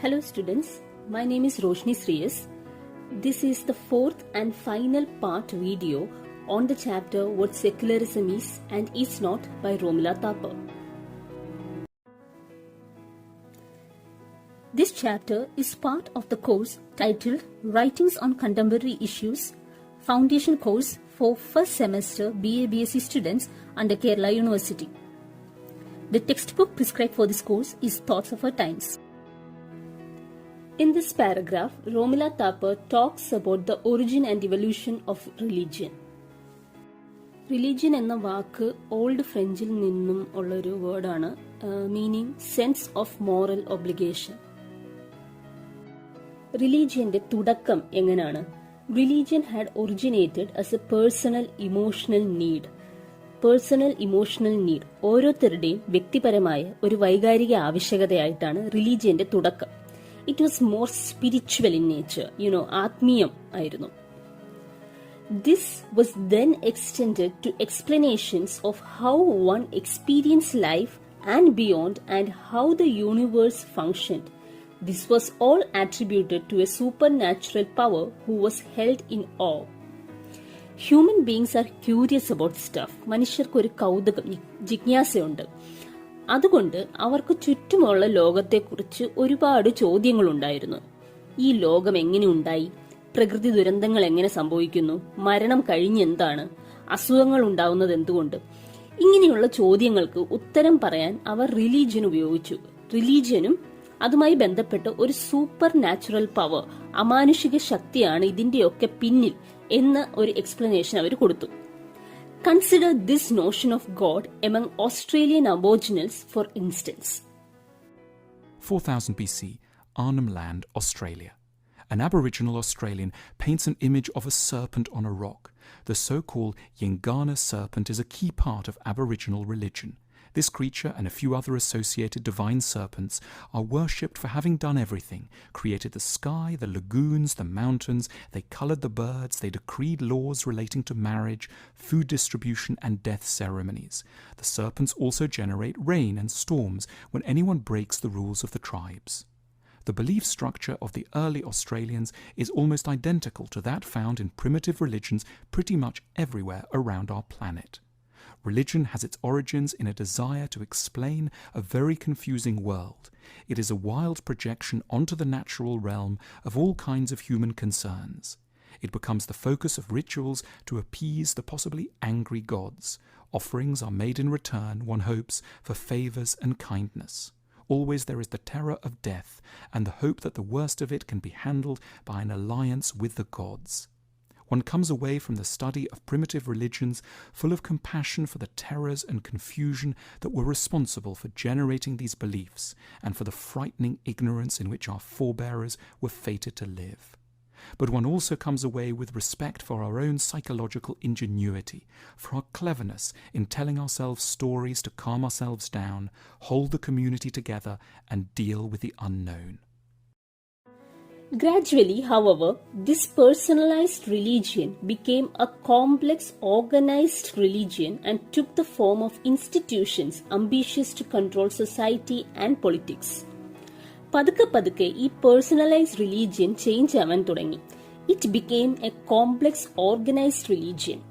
Hello students, my name is Roshni Sriyas. This is the fourth and final part video on the chapter What Secularism is and is not by Romila Thapar. This chapter is part of the course titled Writings on Contemporary Issues, Foundation Course for first semester BA/BSc students under Kerala University. The textbook prescribed for this course is Thoughts of Our Times. In this paragraph, Romila Thapar talks about the origin and evolution of religion. Religion എന്ന വാക്ക് old ഫ്രഞ്ചിൽ നിന്നും ഉള്ളൊരു വേർഡാണ്, meaning sense of moral obligation. റിലീജിയന്റെ തുടക്കം എങ്ങനെയാണ്? Religion had originated as a personal emotional need. ഓരോരുത്തരുടെയും വ്യക്തിപരമായ ഒരു വൈകാരിക ആവശ്യകതയായിട്ടാണ് റിലീജിയന്റെ തുടക്കം. It was more spiritual in nature, ആത്മീയം ആയിരുന്നു. This was then extended to explanations of how one experienced life and beyond and how the universe functioned. This was all attributed to a supernatural power who was held in awe. Human beings are curious about stuff. മനുഷ്യർക്ക് ഒരു കൗതുകം, ജിജ്ഞാസയുണ്ട്. അതുകൊണ്ട് അവർക്ക് ചുറ്റുമുള്ള ലോകത്തെക്കുറിച്ച് ഒരുപാട് ചോദ്യങ്ങളുണ്ടായിരുന്നു. ഈ ലോകം എങ്ങനെ ഉണ്ടായി? പ്രകൃതി ദുരന്തങ്ങൾ എങ്ങനെ സംഭവിക്കുന്നു? മരണം കഴിഞ്ഞെന്താണ്? അസുഖങ്ങൾ ഉണ്ടാവുന്നത് എന്തുകൊണ്ട്? ഇങ്ങനെയുള്ള ചോദ്യങ്ങൾക്ക് ഉത്തരം പറയാൻ അവർ റിലീജിയൻ ഉപയോഗിച്ചു. റിലീജിയനും അതുമായി ബന്ധപ്പെട്ട് ഒരു സൂപ്പർ നാച്ചുറൽ പവർ, അമാനുഷിക ശക്തിയാണ് ഇതിന്റെയൊക്കെ പിന്നിൽ എന്ന ഒരു എക്സ്പ്ലനേഷൻ അവർ കൊടുത്തു. Consider this notion of God among Australian Aboriginals, for instance. 4000 BC, Arnhem Land, Australia. An Aboriginal Australian paints an image of a serpent on a rock. The so-called Yingana serpent is a key part of Aboriginal religion. This creature and a few other associated divine serpents are worshipped for having done everything, created the sky, the lagoons, the mountains, they coloured the birds, they decreed laws relating to marriage, food distribution and death ceremonies. The serpents also generate rain and storms when anyone breaks the rules of the tribes. The belief structure of the early Australians is almost identical to that found in primitive religions pretty much everywhere around our planet. Religion has its origins in a desire to explain a very confusing world. It is a wild projection onto the natural realm of all kinds of human concerns. It becomes the focus of rituals to appease the possibly angry gods. Offerings are made in return, one hopes, for favours and kindness. Always there is the terror of death and the hope that the worst of it can be handled by an alliance with the gods. One comes away from the study of primitive religions full of compassion for the terrors and confusion that were responsible for generating these beliefs and for the frightening ignorance in which our forebears were fated to live. But one also comes away with respect for our own psychological ingenuity, for our cleverness in telling ourselves stories to calm ourselves down, hold the community together, and deal with the unknown. Gradually, however, this personalized religion became a complex, organized religion and took the form of institutions ambitious to control society and politics. പതുക്കെ ഈ personalised religion change ആവാൻ തുടങ്ങി. It became a complex, organized religion.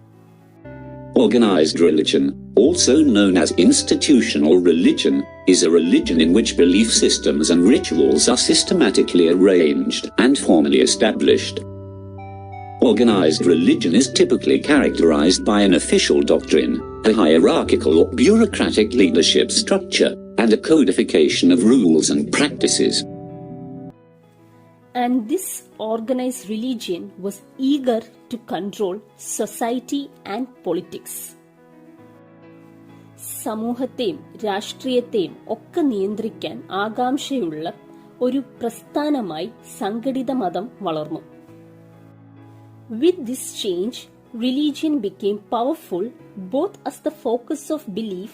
Organized religion, also known as institutional religion, is a religion in which belief systems and rituals are systematically arranged and formally established. Organized religion is typically characterized by an official doctrine, a hierarchical or bureaucratic leadership structure, and a codification of rules and practices. And this organized religion was eager to control society and politics. സമൂഹത്തെയും രാഷ്ട്രീയത്തെയും ഒക്കെ നിയന്ത്രിക്കാൻ ആകാംക്ഷയുള്ള ഒരു പ്രസ്ഥാനമായി സംഘടിത മതം വളർന്നു. With this change, religion became powerful both as the focus of belief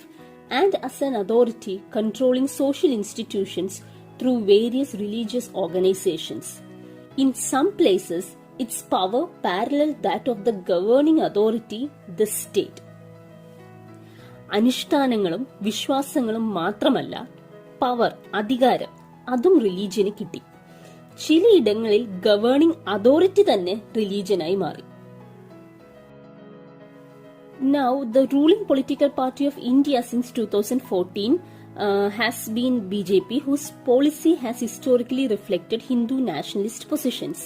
and as an authority controlling social institutions through various religious organizations. In some places, its power paralleled that of the governing authority, the state. അനുഷ്ഠാനങ്ങളും വിശ്വാസങ്ങളും മാത്രമല്ല, power, അധികാരം, അതും religion കിട്ടി. ചിലയിടങ്ങളിൽ governing authority തന്നെ റിലീജിയനായി മാറി. Now, the ruling political party of India since 2014 has been BJP, whose policy has historically reflected Hindu nationalist positions.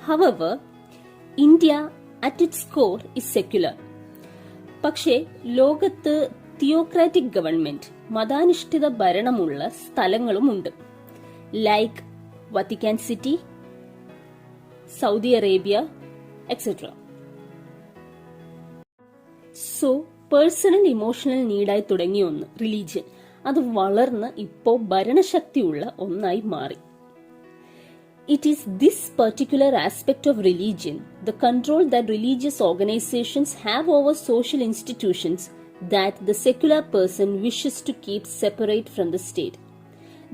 However, India at its core is secular. പക്ഷേ ലോകത്ത് തിയോക്രാറ്റിക് ഗവൺമെന്റ്, മതാനുഷ്ഠിത ഭരണമുള്ള സ്ഥലങ്ങളുമുണ്ട്. Like Vatican City, Saudi Arabia, etcetera. So personal emotional നീഡായി തുടങ്ങിയ ഒന്ന് religion, അത് വളർന്ന് ഇപ്പോൾ ഭരണശക്തിയുള്ള ഒന്നായി മാറി. It is this particular aspect of religion, the control that religious organizations have over social institutions, that the secular person wishes to keep separate from the state.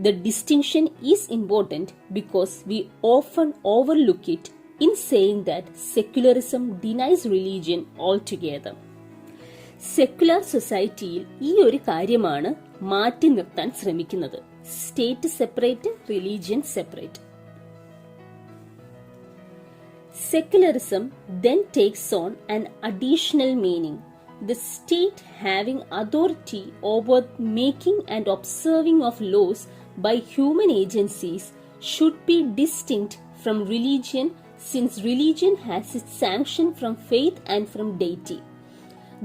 The distinction is important because we often overlook it in saying that secularism denies religion altogether. Secular സൊസൈറ്റിയിൽ ഈ ഒരു കാര്യമാണ് മാറ്റി നിർത്താൻ ശ്രമിക്കുന്നത്. State separate, religion separate. Secularism then takes on an additional meaning, the state having authority over making and observing of laws by human agencies should be distinct from religion, since religion has its sanction from faith and from deity.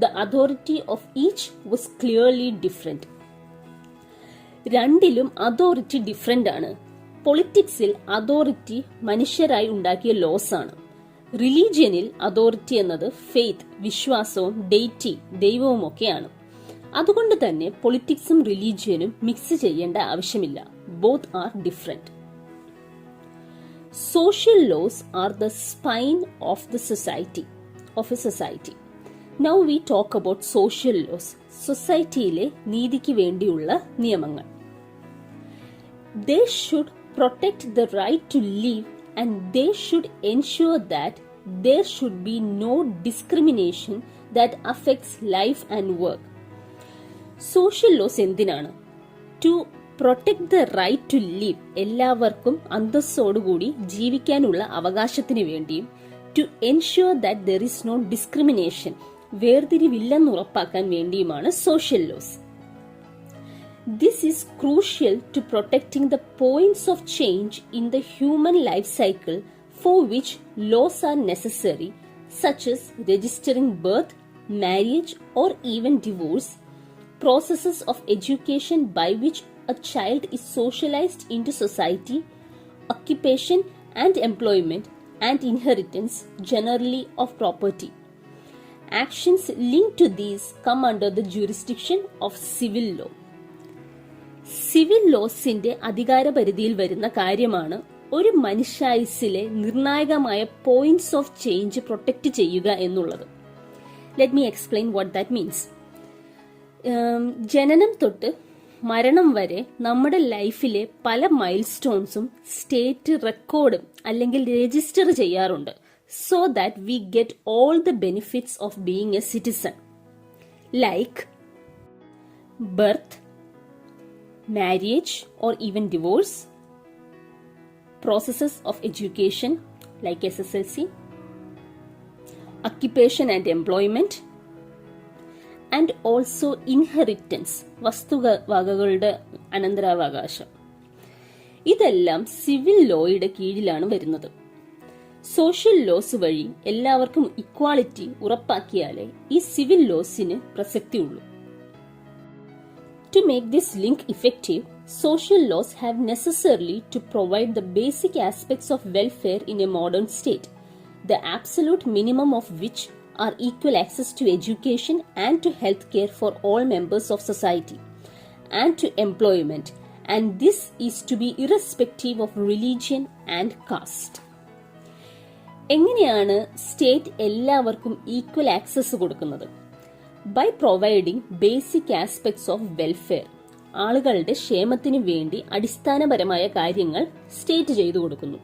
The authority of each was clearly different. രണ്ടിലും authority different ആണ്. പൊളിറ്റിക്സിൽ authority മനുഷ്യരായി ഉണ്ടാക്കിയ laws ആണ്. റിലീജിയനിൽ authority എന്നത് faith, വിശ്വാസവും deity, ദൈവവും ഒക്കെയാണ്. അതുകൊണ്ട് തന്നെ പൊളിറ്റിക്സും റിലീജിയനും മിക്സ് ചെയ്യേണ്ട ആവശ്യമില്ല. Both are different. Social laws are the spine of the society, of a society. Now we talk about social laws, സൊസൈറ്റിയിലെ നീതിക്ക് വേണ്ടിയുള്ള നിയമങ്ങൾ. They should protect the right to live and they should ensure that there should be no discrimination that affects life and work. Social laws എന്തിനാണ്? To protect the right to live, എല്ലാവർക്കും അന്തസ്സോടുകൂടി ജീവിക്കാനുള്ള അവകാശത്തിന് വേണ്ടിയും to ensure that there is no discrimination, വേർതിരിവില്ലെന്ന് ഉറപ്പാക്കാൻ വേണ്ടിയുമാണ് social laws. This is crucial to protecting the points of change in the human life cycle for which laws are necessary, such as registering birth, marriage, or even divorce, processes of education by which a child is socialized into society, occupation and employment, and inheritance generally of property. Actions linked to these come under the jurisdiction of civil law. Civil ലോസിന്റെ അധികാരപരിധിയിൽ വരുന്ന കാര്യമാണ് ഒരു മനുഷ്യായുസ്സിലെ നിർണായകമായ points of change protect ചെയ്യുക എന്നുള്ളത്. Let me explain what that means. ജനനം തൊട്ട് മരണം വരെ നമ്മുടെ ലൈഫിലെ പല മൈൽ സ്റ്റോൺസും സ്റ്റേറ്റ് റെക്കോർഡ് അല്ലെങ്കിൽ രജിസ്റ്റർ ചെയ്യാറുണ്ട്. So that we get all the benefits of being a citizen, like birth, marriage or even divorce, processes of education like SSLC, occupation and employment, and also inheritance, വസ്തുവകകളുടെ അനന്തരാവകാശം. ഇതെല്ലാം civil ലോയുടെ കീഴിലാണ് വരുന്നത്. Social loss വഴി എല്ലാവർക്കും equality ഉറപ്പാക്കിയാലേ ഈ civil ലോസിന് പ്രസക്തിയുള്ളൂ. To make this link effective, social laws have necessarily to provide the basic aspects of welfare in a modern state, the absolute minimum of which are equal access to education and to health care for all members of society, and to employment, and this is to be irrespective of religion and caste. എങ്ങനെയാണ് state എല്ലാവർക്കും equal access കൊടുക്കുന്നത്? By providing basic aspects of welfare. ആളുകളുടെ ക്ഷേമത്തിനു വേണ്ടി അടിസ്ഥാനപരമായ കാര്യങ്ങൾ state ചെയ്തു കൊടുക്കുന്നു.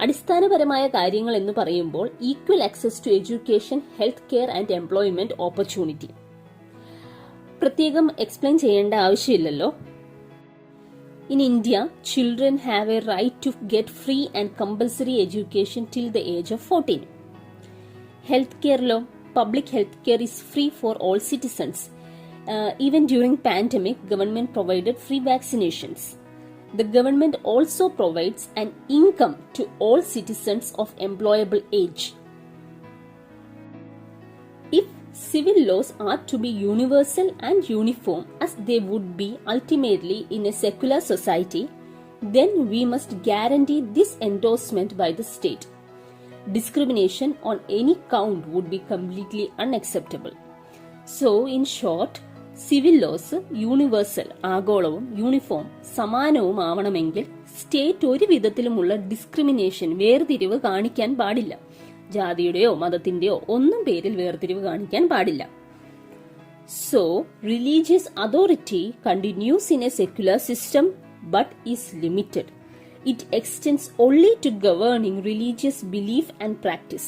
അടിസ്ഥാനപരമായ കാര്യങ്ങൾ എന്ന് പറയുമ്പോൾ equal access to education, health care and employment opportunity. പ്രത്യേകം എക്സ്പ്ലെയിൻ ചെയ്യേണ്ട ആവശ്യമില്ലല്ലോ. In India, children have a right to get free and compulsory education till the age of 14. Healthcare law, public healthcare is free for all citizens. Even during pandemic, government provided free vaccinations. The government also provides an income to all citizens of employable age. If civil laws are to be universal and uniform as they would be ultimately in a secular society, then we must guarantee this endorsement by the state. Discrimination on any count would be completely unacceptable. So, in short, civil laws universal ആഗോളവും uniform സമാനവും ആവണമെങ്കിൽ state ഒരു വിധത്തിലുമുള്ള discrimination വേർതിരിവ് കാണിക്കാൻ പാടില്ല. ജാതിയുടെയോ മതത്തിന്റെയോ ഒന്നും പേരിൽ വേർതിരിവ് കാണിക്കാൻ പാടില്ല. So, religious authority continues in a secular system but is limited. It extends only to governing religious belief and practice.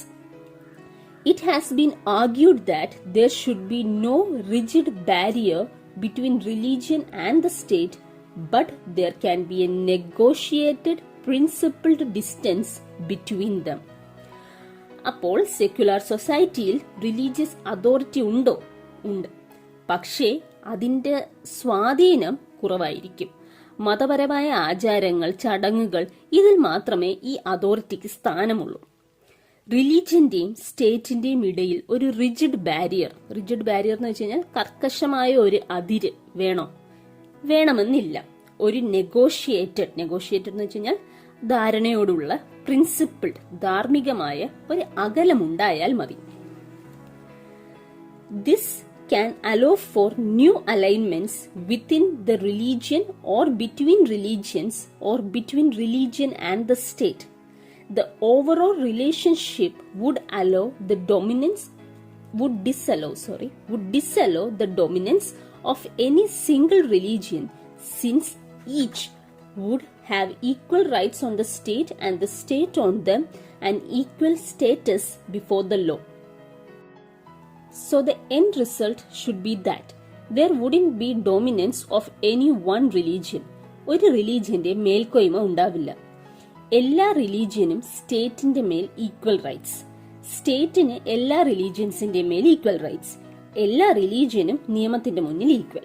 It has been argued that there should be no rigid barrier between religion and the state, but there can be a negotiated, principled distance between them. അപ്പോൾ secular സൊസൈറ്റിയിൽ religious authority ഉണ്ടോ? ഉണ്ട്. പക്ഷേ അതിന്റെ സ്വാധീനം കുറവായിരിക്കും. മതപരമായ ആചാരങ്ങൾ, ചടങ്ങുകൾ, ഇതിൽ മാത്രമേ ഈ അതോറിറ്റിക്ക് സ്ഥാനമുള്ളൂ. റിലീജിയന്റെയും സ്റ്റേറ്റിന്റെയും ഇടയിൽ ഒരു റിജിഡ് ബാരിയർ എന്ന് വെച്ച് കഴിഞ്ഞാൽ കർക്കശമായ ഒരു അതിര് വേണമെന്നില്ല. ഒരു നെഗോഷിയേറ്റഡ് എന്ന് വെച്ച് കഴിഞ്ഞാൽ ധാരണയോടുള്ള പ്രിൻസിപ്പിൾഡ് ധാർമ്മികമായ ഒരു അകലമുണ്ടായാൽ മതി. This can allow for new alignments within the religion or between religions or between religion and the state. The overall relationship would disallow the dominance of any single religion, since each would have equal rights on the state and the state on them and equal status before the law. So the end result should be that there wouldn't be dominance of any one religion. ഒരു റിലീജിയന്റെ മേൽക്കോയ്മ ഉണ്ടാവില്ല. എല്ലാ റിലീജിയനും സ്റ്റേറ്റിന്റെ മേൽ equal rights, സ്റ്റേറ്റിന് എല്ലാ റിലീജിയൻസിന്റെ മേൽ equal rights, എല്ലാ റിലീജിയനും നിയമത്തിന്റെ മുന്നിൽ equal.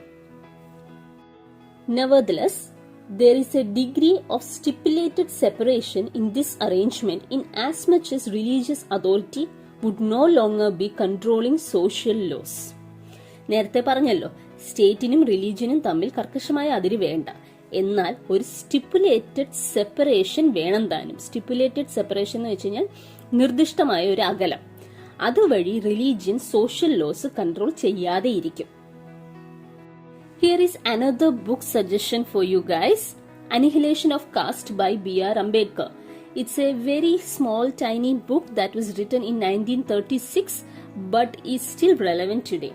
Nevertheless, there is a degree of stipulated separation in this arrangement in as much as religious authority would no longer be controlling social laws. നേരത്തെ പറഞ്ഞല്ലോ, സ്റ്റേറ്റിനും റിലീജിയനും തമ്മിൽ കർക്കശമായ അതിര് വേണ്ട, എന്നാൽ ഒരു സ്റ്റിപ്പുലേറ്റഡ് സെപ്പറേഷൻ വേണം താനും. സ്റ്റിപ്പുലേറ്റഡ് സെപ്പറേഷൻ എന്ന് വെച്ച് കഴിഞ്ഞാൽ നിർദ്ദിഷ്ടമായ ഒരു അകലം. അതുവഴി റിലീജിയൻ സോഷ്യൽ ലോസ് കൺട്രോൾ ചെയ്യാതെ ഇരിക്കും. Here is another book suggestion for you guys. Annihilation of Caste by B.R. Ambedkar. It's a very small tiny book that was written in 1936 but is still relevant today.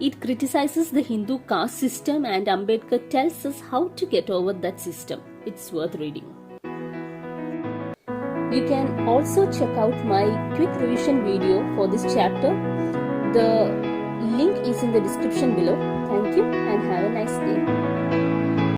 It criticizes the Hindu caste system and Ambedkar tells us how to get over that system. It's worth reading. You can also check out my quick revision video for this chapter. The link is in the description below. Thank you and have a nice day.